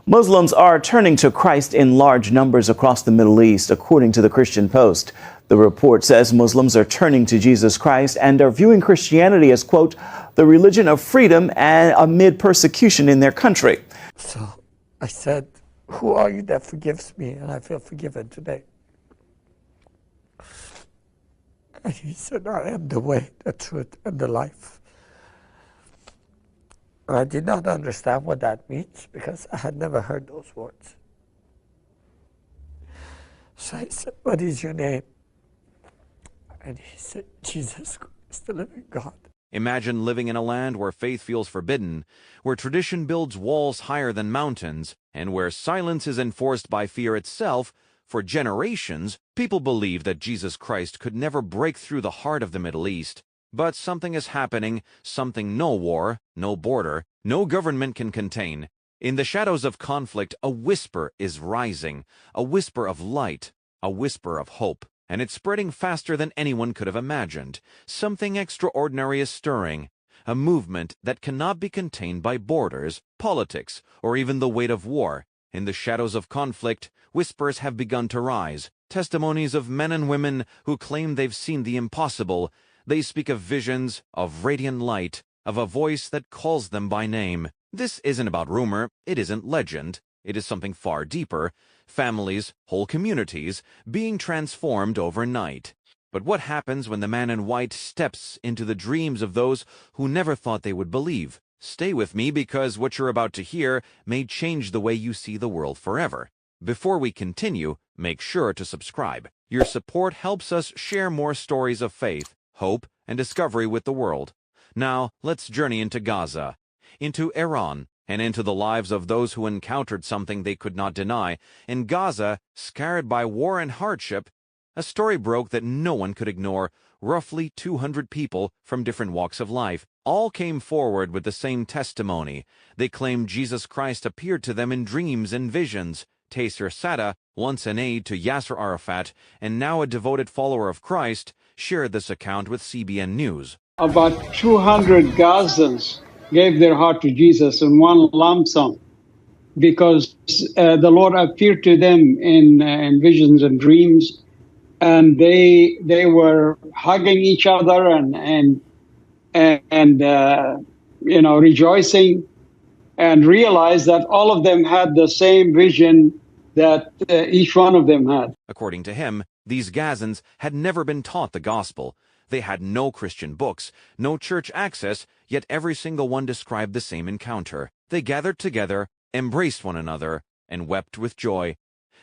Muslims are turning to Christ in large numbers across the Middle East, according to the Christian Post. The report says Muslims are turning to Jesus Christ and are viewing Christianity as, quote, the religion of freedom and amid persecution in their country. So I said, who are you that forgives me? And I feel forgiven today. And he said, I am the way, the truth, and the life. I did not understand what that means because I had never heard those words. So I said, what is your name? And he said, Jesus Christ, the living God. Imagine living in a land where faith feels forbidden, where tradition builds walls higher than mountains, and where silence is enforced by fear itself. For generations, people believed that Jesus Christ could never break through the heart of the Middle East. But something is happening, something no war, no border, no government can contain. In the shadows of conflict, a whisper is rising, a whisper of light, a whisper of hope. And it's spreading faster than anyone could have imagined. Something extraordinary is stirring, a movement that cannot be contained by borders, politics, or even the weight of war. In the shadows of conflict, whispers have begun to rise, testimonies of men and women who claim they've seen the impossible. They speak of visions, of radiant light, of a voice that calls them by name. This isn't about rumor, it isn't legend, it is something far deeper. Families, whole communities, being transformed overnight. But what happens when the man in white steps into the dreams of those who never thought they would believe? Stay with me because what you're about to hear may change the way you see the world forever. Before we continue, make sure to subscribe. Your support helps us share more stories of faith, hope, and discovery with the world. Now, let's journey into Gaza, into Iran, and into the lives of those who encountered something they could not deny. In Gaza, scarred by war and hardship, a story broke that no one could ignore. Roughly 200 people from different walks of life all came forward with the same testimony. They claimed Jesus Christ appeared to them in dreams and visions. Taser Sada, once an aide to Yasser Arafat and now a devoted follower of Christ, shared this account with CBN News. About 200 Gazans gave their heart to Jesus in one lump sum because the Lord appeared to them in visions and dreams, and they were hugging each other and rejoicing, and realized that all of them had the same vision that each one of them had. According to him, these Gazans had never been taught the gospel. They had no Christian books, no church access, yet every single one described the same encounter. They gathered together, embraced one another, and wept with joy.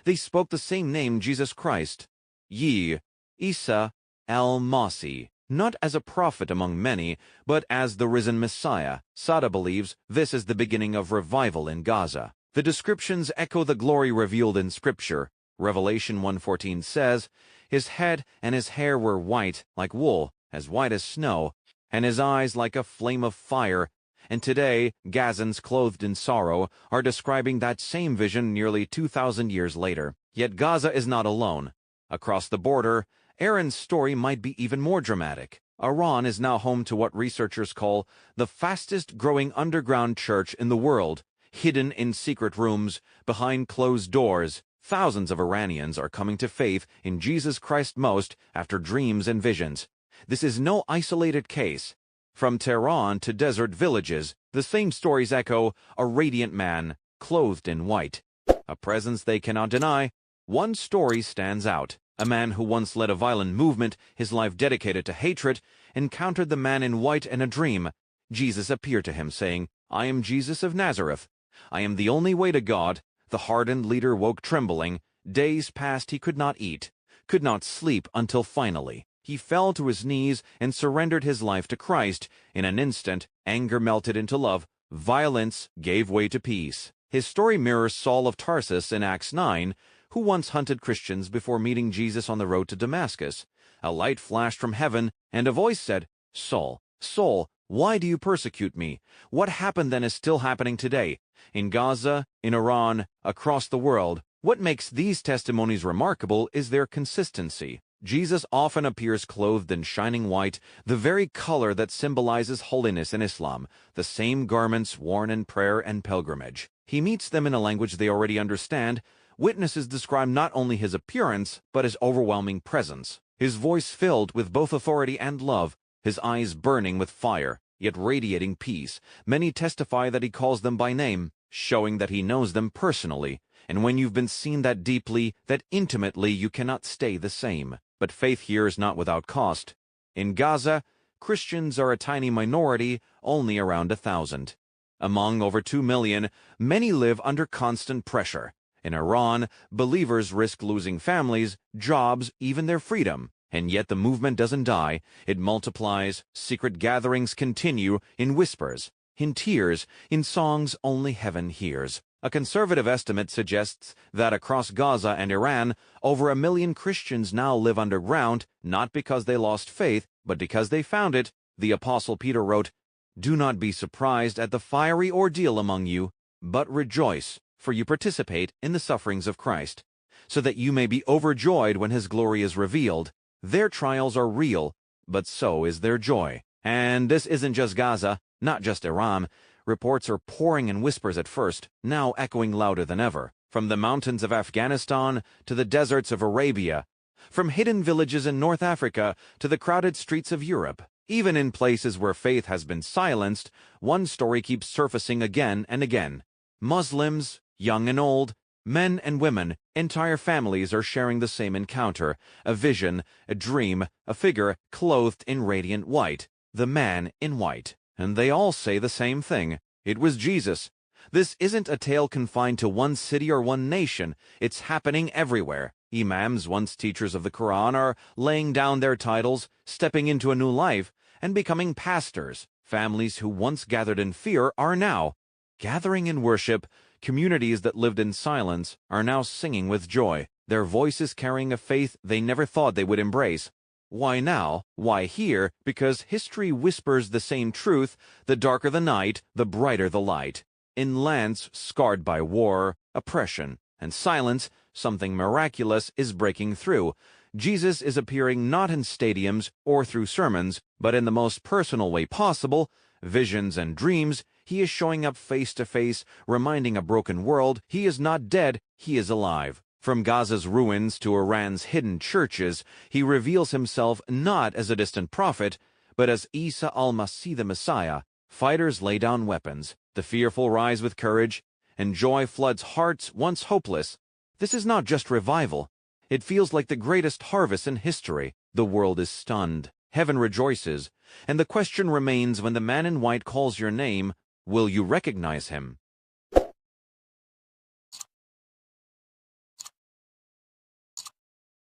They spoke the same name, Jesus Christ, Isa al-Masih, not as a prophet among many, but as the risen Messiah. Sada believes this is the beginning of revival in Gaza. The descriptions echo the glory revealed in Scripture. Revelation 1:14 says, his head and his hair were white like wool, as white as snow, and his eyes like a flame of fire. And today, Gazans clothed in sorrow are describing that same vision nearly 2,000 years later. Yet Gaza is not alone. Across the border, Aaron's story might be even more dramatic. Iran is now home to what researchers call the fastest-growing underground church in the world, hidden in secret rooms, behind closed doors. Thousands of Iranians are coming to faith in Jesus Christ most after dreams and visions. This is no isolated case. From Tehran to desert villages, the same stories echo a radiant man, clothed in white. A presence they cannot deny. One story stands out. A man who once led a violent movement, his life dedicated to hatred, encountered the man in white in a dream. Jesus appeared to him, saying, I am Jesus of Nazareth. I am the only way to God. The hardened leader woke trembling. Days passed he could not eat, could not sleep, until finally he fell to his knees and surrendered his life to Christ. In an instant, anger melted into love. Violence gave way to peace. His story mirrors Saul of Tarsus in Acts 9, who once hunted Christians before meeting Jesus on the road to Damascus. A light flashed from heaven, and a voice said, Saul, Saul, why do you persecute me? What happened then is still happening today. In Gaza, in Iran, across the world. What makes these testimonies remarkable is their consistency. Jesus often appears clothed in shining white, the very color that symbolizes holiness in Islam, the same garments worn in prayer and pilgrimage. He meets them in a language they already understand. Witnesses describe not only his appearance, but his overwhelming presence. His voice filled with both authority and love, his eyes burning with fire, yet radiating peace. Many testify that he calls them by name, showing that he knows them personally. And when you've been seen that deeply, that intimately, you cannot stay the same. But faith here is not without cost. In Gaza, Christians are a tiny minority, only around 1,000. Among over 2 million, many live under constant pressure. In Iran, believers risk losing families, jobs, even their freedom. And yet the movement doesn't die. It multiplies. Secret gatherings continue in whispers, in tears, in songs only heaven hears. A conservative estimate suggests that across Gaza and Iran, over 1 million Christians now live underground, not because they lost faith, but because they found it. The Apostle Peter wrote, "Do not be surprised at the fiery ordeal among you, but rejoice, for you participate in the sufferings of Christ, so that you may be overjoyed when his glory is revealed." Their trials are real, but so is their joy. And this isn't just Gaza, not just Iran. Reports are pouring in whispers at first, now echoing louder than ever. From the mountains of Afghanistan to the deserts of Arabia, from hidden villages in North Africa to the crowded streets of Europe. Even in places where faith has been silenced, one story keeps surfacing again and again. Muslims, young and old, men and women, entire families are sharing the same encounter, a vision, a dream, a figure clothed in radiant white, the man in white. And they all say the same thing. It was Jesus. This isn't a tale confined to one city or one nation. It's happening everywhere. Imams, once teachers of the Quran, are laying down their titles, stepping into a new life, and becoming pastors. Families who once gathered in fear are now gathering in worship. Communities that lived in silence are now singing with joy, their voices carrying a faith they never thought they would embrace. Why now? Why here? Because history whispers the same truth: the darker the night, the brighter the light. In lands scarred by war, oppression, and silence, something miraculous is breaking through. Jesus is appearing not in stadiums or through sermons, but in the most personal way possible. Visions and dreams. He is showing up face to face, reminding a broken world he is not dead, he is alive. From Gaza's ruins to Iran's hidden churches, he reveals himself not as a distant prophet, but as Isa al-Masih, the Messiah. Fighters lay down weapons, the fearful rise with courage, and joy floods hearts once hopeless. This is not just revival. It feels like the greatest harvest in history. The world is stunned. Heaven rejoices. And the question remains: when the man in white calls your name, will you recognize him?